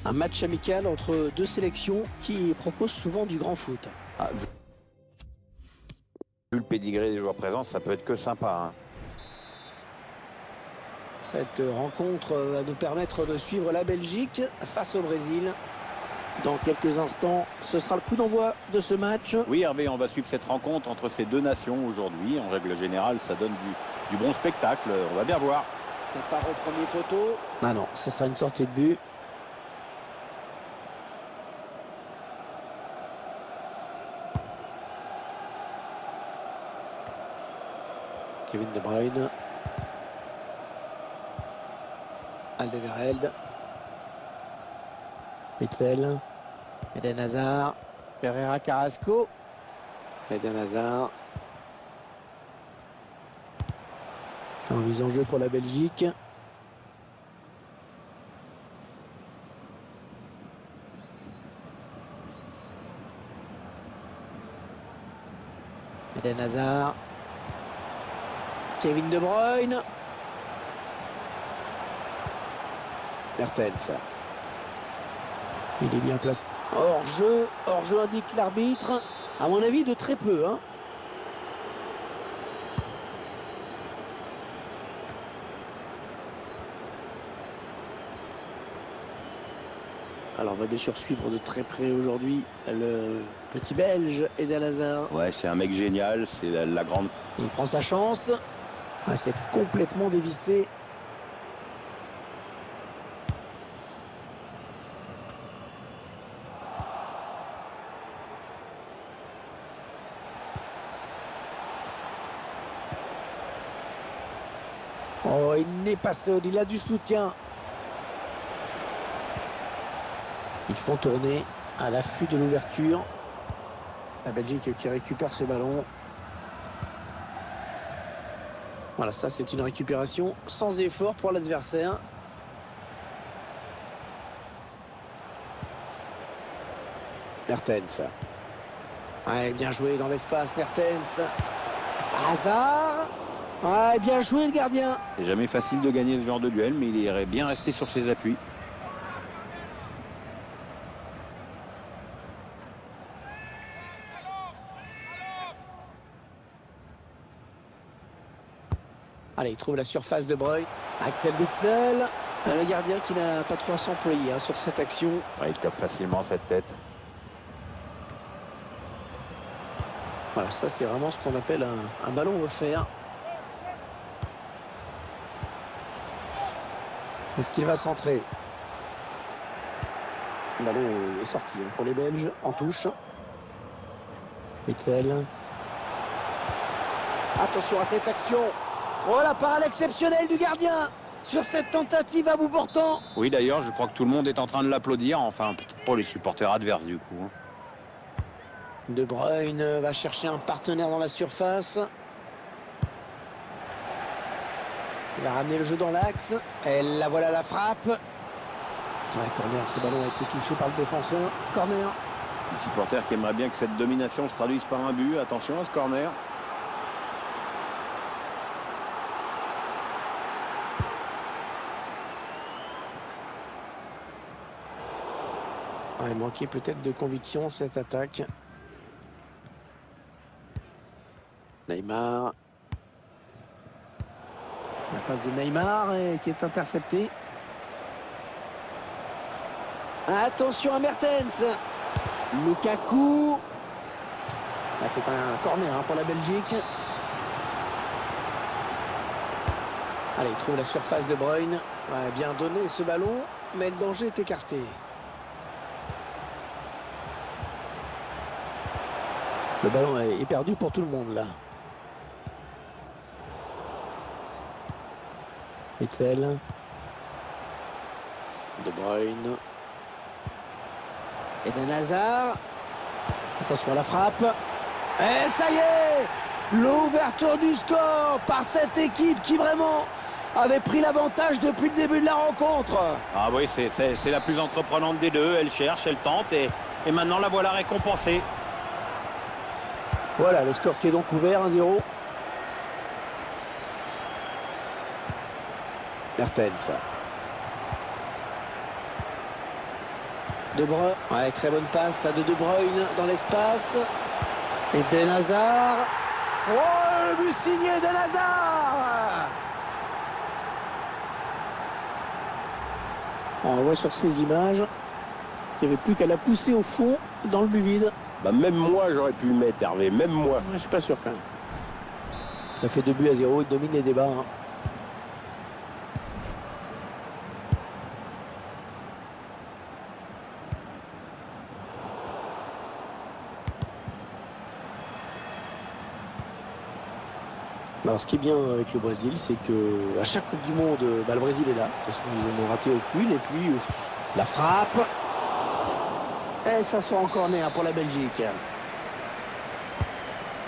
Un match amical entre deux sélections qui proposent souvent du grand foot. Ah, vu le pédigré des joueurs présents, ça peut être que sympa. Hein. Cette rencontre va nous permettre de suivre la Belgique face au Brésil. Dans quelques instants, ce sera le coup d'envoi de ce match. Oui Hervé, on va suivre cette rencontre entre ces deux nations aujourd'hui. En règle générale, ça donne du bon spectacle. On va bien voir. Ça part au premier poteau. Ah non, ce sera une sortie de but. Kevin De Bruyne. Alderweireld. Witsel. Eden Hazard. Pereira Carrasco. Eden Hazard. En mise en jeu pour la Belgique. Eden Hazard. Kevin De Bruyne. Mertens. Il est bien placé. Hors-jeu indique l'arbitre. À mon avis, de très peu. Hein. Alors, on va bien sûr suivre de très près aujourd'hui le petit Belge Eden Hazard. Ouais, c'est un mec génial, c'est la grande... Il prend sa chance. Ah, c'est complètement dévissé. Oh, il n'est pas seul, il a du soutien. Ils font tourner à l'affût de l'ouverture. La Belgique qui récupère ce ballon. Voilà, ça c'est une récupération sans effort pour l'adversaire. Mertens. Ouais, bien joué dans l'espace, Mertens. Hazard. Ouais, bien joué le gardien. C'est jamais facile de gagner ce genre de duel, mais il est bien resté sur ses appuis. Allez, il trouve la surface de Bruyne. Axel Witsel. Le gardien qui n'a pas trop à s'employer sur cette action. Ouais, il tape facilement cette tête. Voilà, ça c'est vraiment ce qu'on appelle un ballon offert. Est-ce qu'il va centrer? Le ballon est sorti pour les Belges, en touche. Witsel. Attention à cette action. Oh, la parade exceptionnelle du gardien sur cette tentative à bout portant. Oui, d'ailleurs, je crois que tout le monde est en train de l'applaudir. Enfin, peut-être pour les supporters adverses, du coup. De Bruyne va chercher un partenaire dans la surface. Il va ramener le jeu dans l'axe. Et la voilà la frappe. Ouais, corner, ce ballon a été touché par le défenseur. Corner. Les supporters qui aimeraient bien que cette domination se traduise par un but. Attention à ce corner. Il manquait peut-être de conviction cette attaque. Neymar. La passe de Neymar qui est interceptée. Attention à Mertens. Lukaku. Ah, c'est un corner pour la Belgique. Allez, il trouve la surface de Bruyne. Ouais, bien donné ce ballon, mais le danger est écarté. Le ballon est perdu pour tout le monde là. Witsel. De Bruyne. Eden Hazard. Attention à la frappe. Et ça y est! L'ouverture du score par cette équipe qui vraiment avait pris l'avantage depuis le début de la rencontre. Ah oui, c'est la plus entreprenante des deux. Elle cherche, elle tente et maintenant la voilà récompensée. Voilà, le score qui est donc ouvert, 1-0. Mertens. De Bruyne. Ouais, très bonne passe là de Bruyne dans l'espace. Eden Hazard. Oh, le but signé Eden Hazard. On voit sur ces images qu'il n'y avait plus qu'à la pousser au fond dans le but vide. Bah, même moi, j'aurais pu le mettre, Hervé. Même moi. Je suis pas sûr quand même. Ça fait 2-0, il domine les débats. Hein. Alors, ce qui est bien avec le Brésil, c'est que à chaque Coupe du Monde, le Brésil est là. Parce qu'ils ont raté aucune. Et puis, la frappe. Et ça sort en corner pour la Belgique.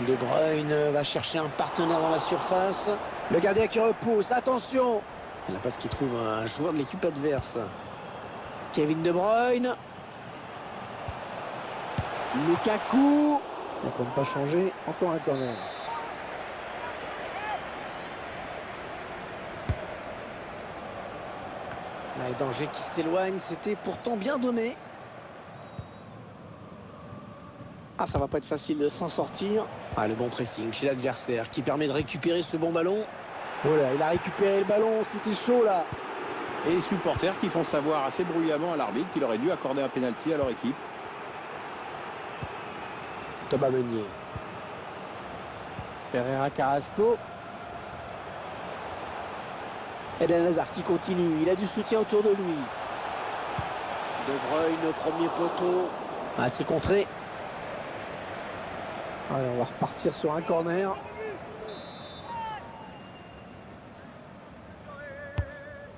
De Bruyne va chercher un partenaire dans la surface. Le gardien qui repousse. Attention. Et la passe qui trouve un joueur de l'équipe adverse. Kevin De Bruyne. Lukaku. On ne peut pas changer. Encore un corner. Les dangers qui s'éloignent, c'était pourtant bien donné. Ah, ça va pas être facile de s'en sortir. Ah, le bon pressing chez l'adversaire qui permet de récupérer ce bon ballon. Oh là, il a récupéré le ballon, c'était chaud là. Et les supporters qui font savoir assez bruyamment à l'arbitre qu'il aurait dû accorder un pénalty à leur équipe. Thomas Meunier. Pereira Carrasco. Eden Hazard qui continue, il a du soutien autour de lui. De Bruyne au premier poteau. Ah, c'est contré. Allez, on va repartir sur un corner.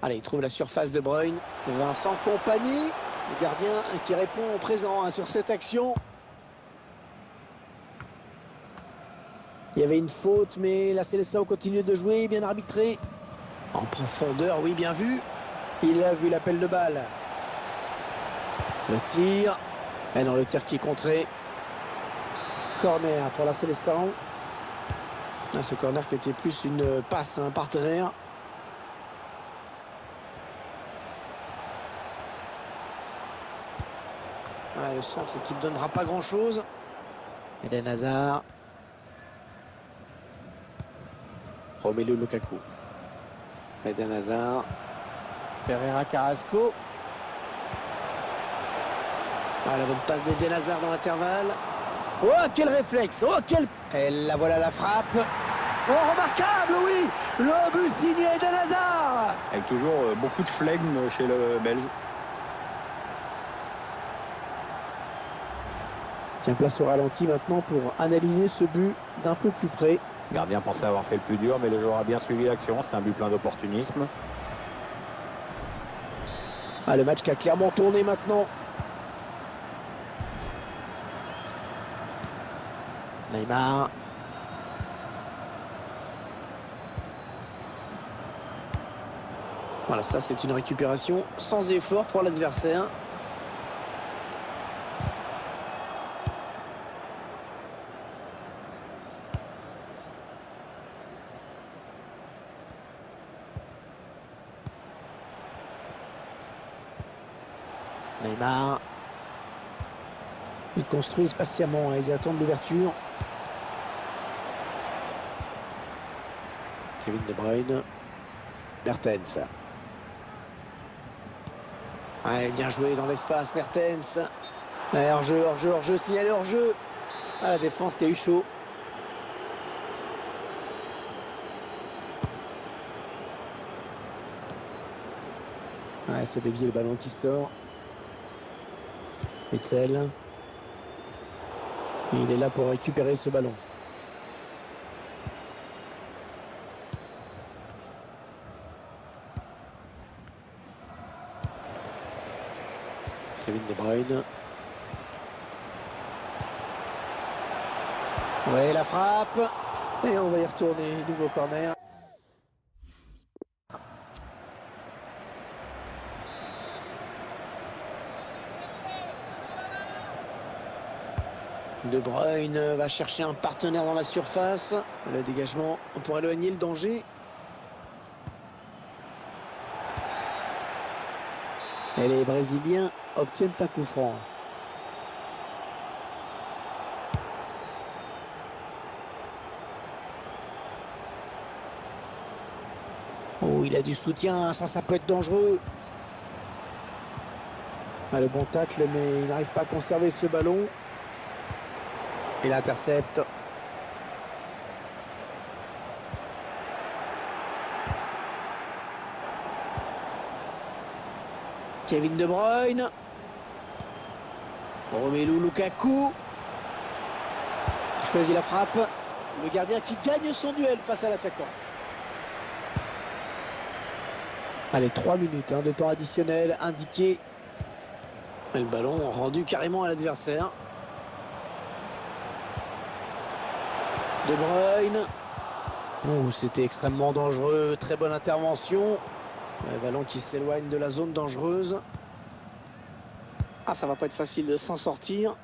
Allez, il trouve la surface de Bruyne. Vincent Kompany, le gardien qui répond au présent sur cette action. Il y avait une faute, mais la Seleção continue de jouer, bien arbitré. En profondeur, oui, bien vu. Il a vu l'appel de balle. Le tir. Et non, le tir qui est contré. Corner pour la Seleção. Ah, ce corner qui était plus une passe à un partenaire. Ah, le centre qui ne donnera pas grand-chose. Eden Hazard. Romelu Lukaku. Eden Hazard. Pereira Carrasco. Ah, la bonne passe d'Eden Hazard dans l'intervalle. Oh, quel réflexe. Oh, quel... Et là, voilà la frappe. Oh, remarquable, oui. Le but signé Eden Hazard. Avec toujours beaucoup de flegme chez le Belge. Tiens, place au ralenti maintenant pour analyser ce but d'un peu plus près. Le gardien pensait avoir fait le plus dur, mais le joueur a bien suivi l'action. C'est un but plein d'opportunisme. Ah, le match qui a clairement tourné maintenant. Neymar. Voilà, ça c'est une récupération sans effort pour l'adversaire. Neymar. Ils construisent patiemment, ils attendent l'ouverture. Kevin De Bruyne. Mertens. Ouais, bien joué dans l'espace, Mertens. Ouais, hors-jeu, hors-jeu, hors-jeu, signalé hors-jeu. Ah, la défense qui a eu chaud. Ouais, c'est dévié le ballon qui sort. Witsel. Il est là pour récupérer ce ballon. Kevin De Bruyne. Ouais, la frappe. Et on va y retourner. Nouveau corner. De Bruyne va chercher un partenaire dans la surface. Le dégagement pour éloigner le danger. Et les Brésiliens obtiennent un coup franc. Oh, il a du soutien, ça peut être dangereux. Ah, le bon tacle, mais il n'arrive pas à conserver ce ballon. Il intercepte. Kevin De Bruyne. Romelu Lukaku. Choisit la frappe. Le gardien qui gagne son duel face à l'attaquant. Allez, 3 minutes de temps additionnel indiqué. Et le ballon rendu carrément à l'adversaire. De Bruyne. Oh, c'était extrêmement dangereux. Très bonne intervention. Le ballon qui s'éloigne de la zone dangereuse. Ah, ça va pas être facile de s'en sortir.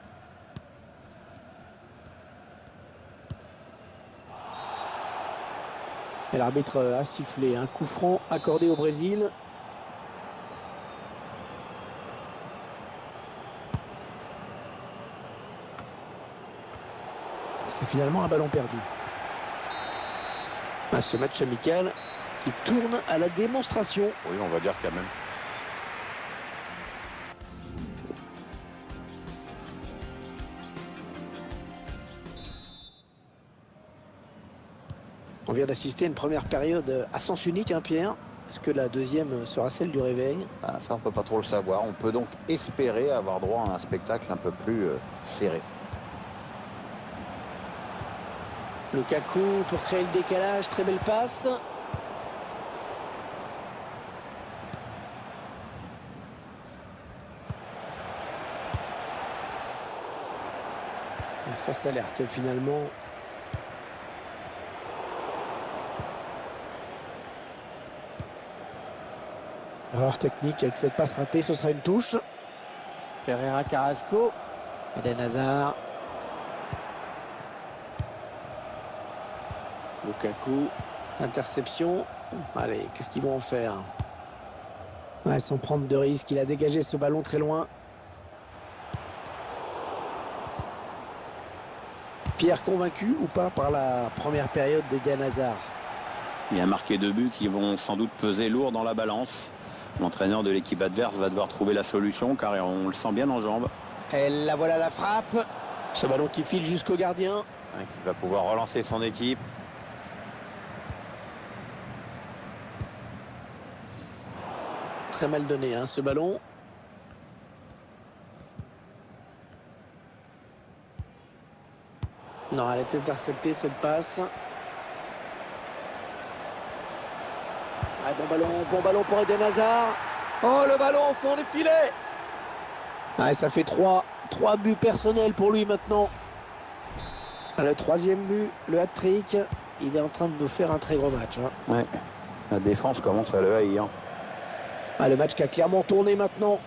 Et l'arbitre a sifflé un coup franc accordé au Brésil. C'est finalement un ballon perdu. Ah, ce match amical qui tourne à la démonstration. Oui, on va dire quand même. On vient d'assister à une première période à sens unique, Pierre. Est-ce que la deuxième sera celle du réveil? Ah, ça, on peut pas trop le savoir. On peut donc espérer avoir droit à un spectacle un peu plus serré. Lukaku pour créer le décalage, très belle passe. Et fausse alerte finalement. Erreur technique avec cette passe ratée, ce sera une touche. Pereira Carrasco. Eden Hazard. Lukaku. Interception. Allez, qu'est-ce qu'ils vont en faire? Ouais, sans prendre de risque, il a dégagé ce ballon très loin. Pierre convaincu ou pas par la première période d'Eden Hazard? Il a marqué 2 buts qui vont sans doute peser lourd dans la balance. L'entraîneur de l'équipe adverse va devoir trouver la solution car on le sent bien en jambes. Et la voilà la frappe. Ce ballon qui file jusqu'au gardien. Qui va pouvoir relancer son équipe. Très mal donné ce ballon. Non, elle est interceptée cette passe. Ah, bon ballon pour Eden Hazard. Oh, le ballon au fond des filets. Ah, ça fait 3 buts personnels pour lui maintenant. Le 3e but, le hat-trick. Il est en train de nous faire un très gros match. Ouais. La défense commence à le haïr. Ah, le match qui a clairement tourné maintenant.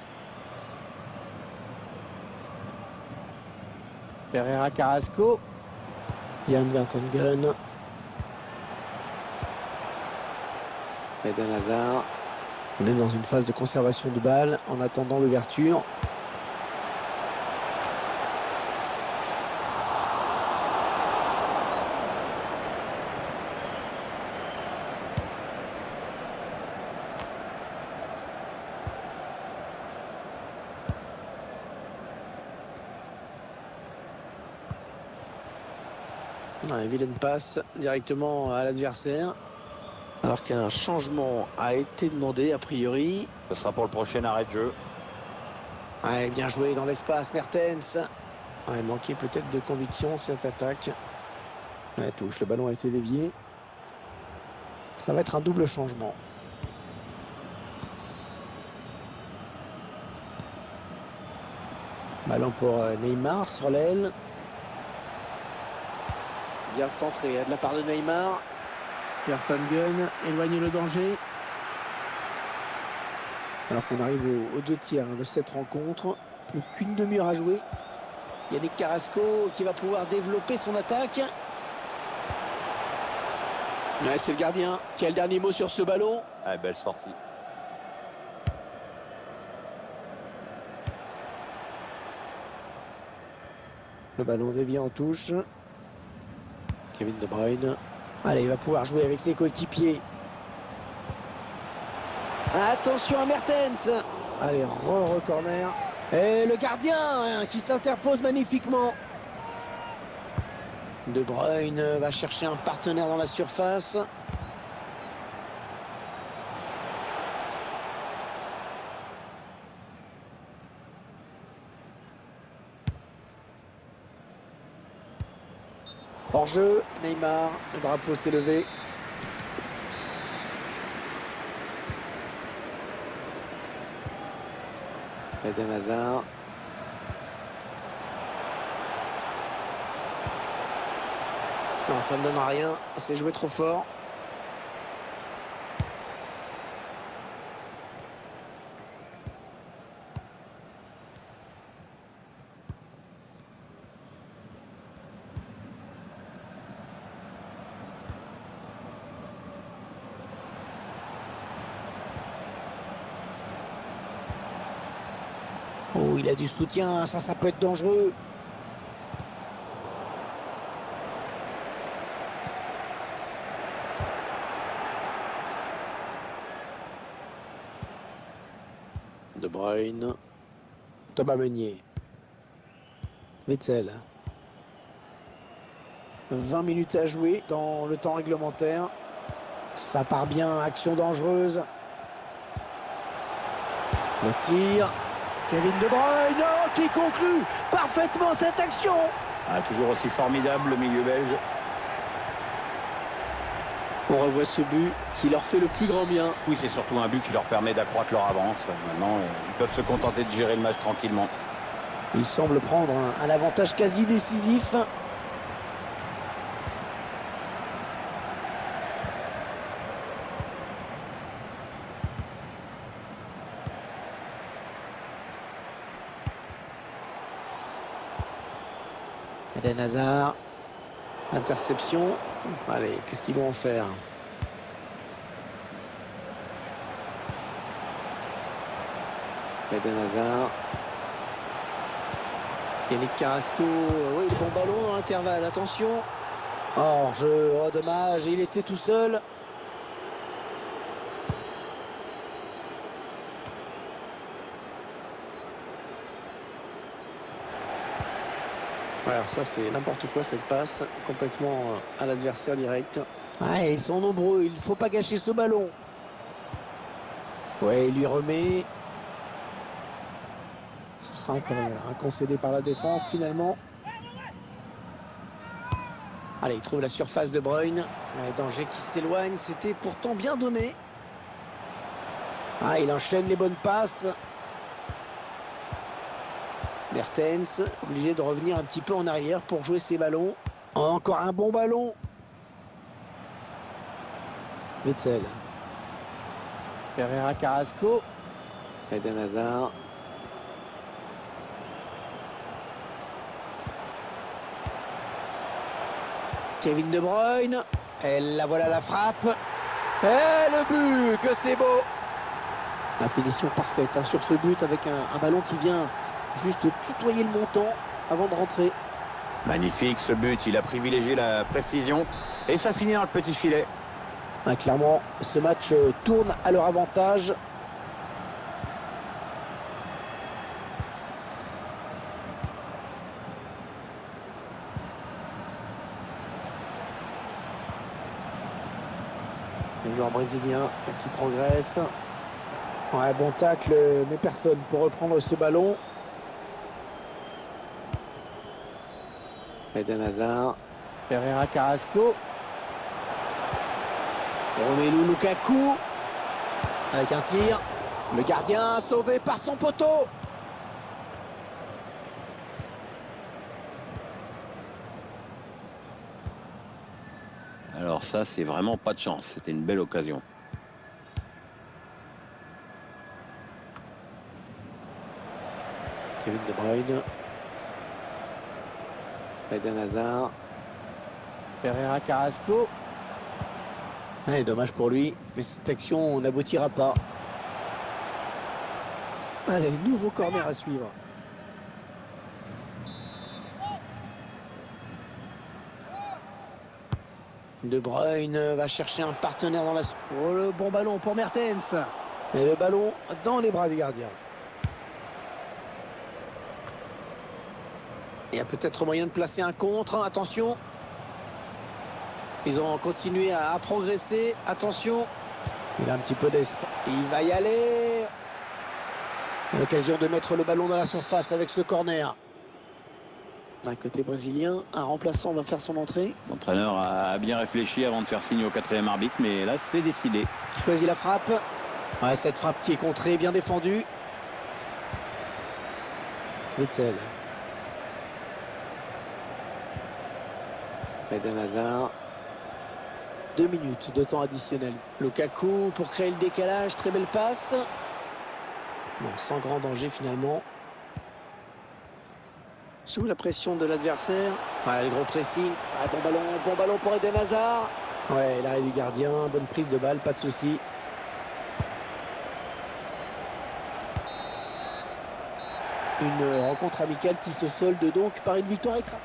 Pereira Carrasco. Jan Vertonghen. Eden Hazard. On est dans une phase de conservation de balle en attendant l'ouverture. Une vilaine passe directement à l'adversaire. Alors qu'un changement a été demandé a priori. Ce sera pour le prochain arrêt de jeu. Ouais, bien joué dans l'espace, Mertens. Ouais, manquait peut-être de conviction cette attaque. Ouais, touche, le ballon a été dévié. Ça va être un double changement. Ballon pour Neymar sur l'aile. Bien centré de la part de Neymar. Vertonghen éloigne le danger. Alors qu'on arrive aux 2 tiers de cette rencontre. Plus qu'une demi-heure à jouer. Yannick Carrasco qui va pouvoir développer son attaque. Ouais, c'est le gardien qui a le dernier mot sur ce ballon. Ah, belle sortie. Le ballon dévie en touche. Kevin De Bruyne. Allez, il va pouvoir jouer avec ses coéquipiers. Attention à Mertens. Allez, corner. Et le gardien hein, qui s'interpose magnifiquement. De Bruyne va chercher un partenaire dans la surface. Hors-jeu, Neymar, le drapeau s'est levé. Eden Hazard. Non, ça ne donne rien, c'est joué trop fort. Oh, il a du soutien, ça peut être dangereux. De Bruyne. Thomas Meunier. Witsel. 20 minutes à jouer dans le temps réglementaire. Ça part bien, action dangereuse. Le tir. Kevin De Bruyne qui conclut parfaitement cette action. Toujours aussi formidable le milieu belge. On revoit ce but qui leur fait le plus grand bien. Oui, c'est surtout un but qui leur permet d'accroître leur avance. Maintenant, ils peuvent se contenter de gérer le match tranquillement. Il semble prendre un avantage quasi décisif. Eden Hazard. Interception. Allez, qu'est-ce qu'ils vont en faire? Eden Hazard. Yannick Carrasco. Oui, le bon ballon dans l'intervalle. Attention. Hors-jeu. Oh, dommage. Il était tout seul. Alors ça c'est n'importe quoi cette passe, complètement à l'adversaire direct. Ouais, ils sont nombreux, il ne faut pas gâcher ce ballon. Ouais, il lui remet. Ce sera encore un concédé par la défense finalement. Allez, il trouve la surface de Bruyne. Ouais, danger qui s'éloigne, c'était pourtant bien donné. Ah, il enchaîne les bonnes passes. Mertens, obligé de revenir un petit peu en arrière pour jouer ses ballons. Encore un bon ballon. Witsel. Pereira Carrasco. Eden Hazard. Kevin De Bruyne. Et la voilà la frappe. Et le but, que c'est beau. La finition parfaite hein, sur ce but avec un ballon qui vient juste tutoyer le montant avant de rentrer. Magnifique ce but, il a privilégié la précision et ça finit dans le petit filet. Clairement, ce match tourne à leur avantage. Le joueur brésilien qui progresse. Ouais, bon tacle, mais personne pour reprendre ce ballon. Eden Hazard. Pereira Carrasco. Romelu Lukaku. Avec un tir. Le gardien sauvé par son poteau. Alors ça, c'est vraiment pas de chance. C'était une belle occasion. Kevin De Bruyne. Eden Hazard. Pereira Carrasco. Ouais, dommage pour lui, mais cette action n'aboutira pas. Allez, nouveau corner à suivre. De Bruyne va chercher un partenaire dans la... Oh, le bon ballon pour Mertens. Et le ballon dans les bras du gardien. Il y a peut-être moyen de placer un contre. Attention. Ils ont continué à progresser. Attention. Il a un petit peu d'espace. Il va y aller. L'occasion de mettre le ballon dans la surface avec ce corner. D'un côté brésilien, un remplaçant va faire son entrée. L'entraîneur a bien réfléchi avant de faire signe au 4e arbitre, mais là, c'est décidé. Il choisit la frappe. Ouais, cette frappe qui est contrée, bien défendue. Witzel. Eden Hazard. 2 minutes de temps additionnel. Lukaku pour créer le décalage. Très belle passe. Non, sans grand danger finalement. Sous la pression de l'adversaire. Enfin, le gros pressing. Ah, bon ballon pour Eden Hazard. Ouais, l'arrêt du gardien. Bonne prise de balle, pas de souci. Une rencontre amicale qui se solde donc par une victoire écrasante.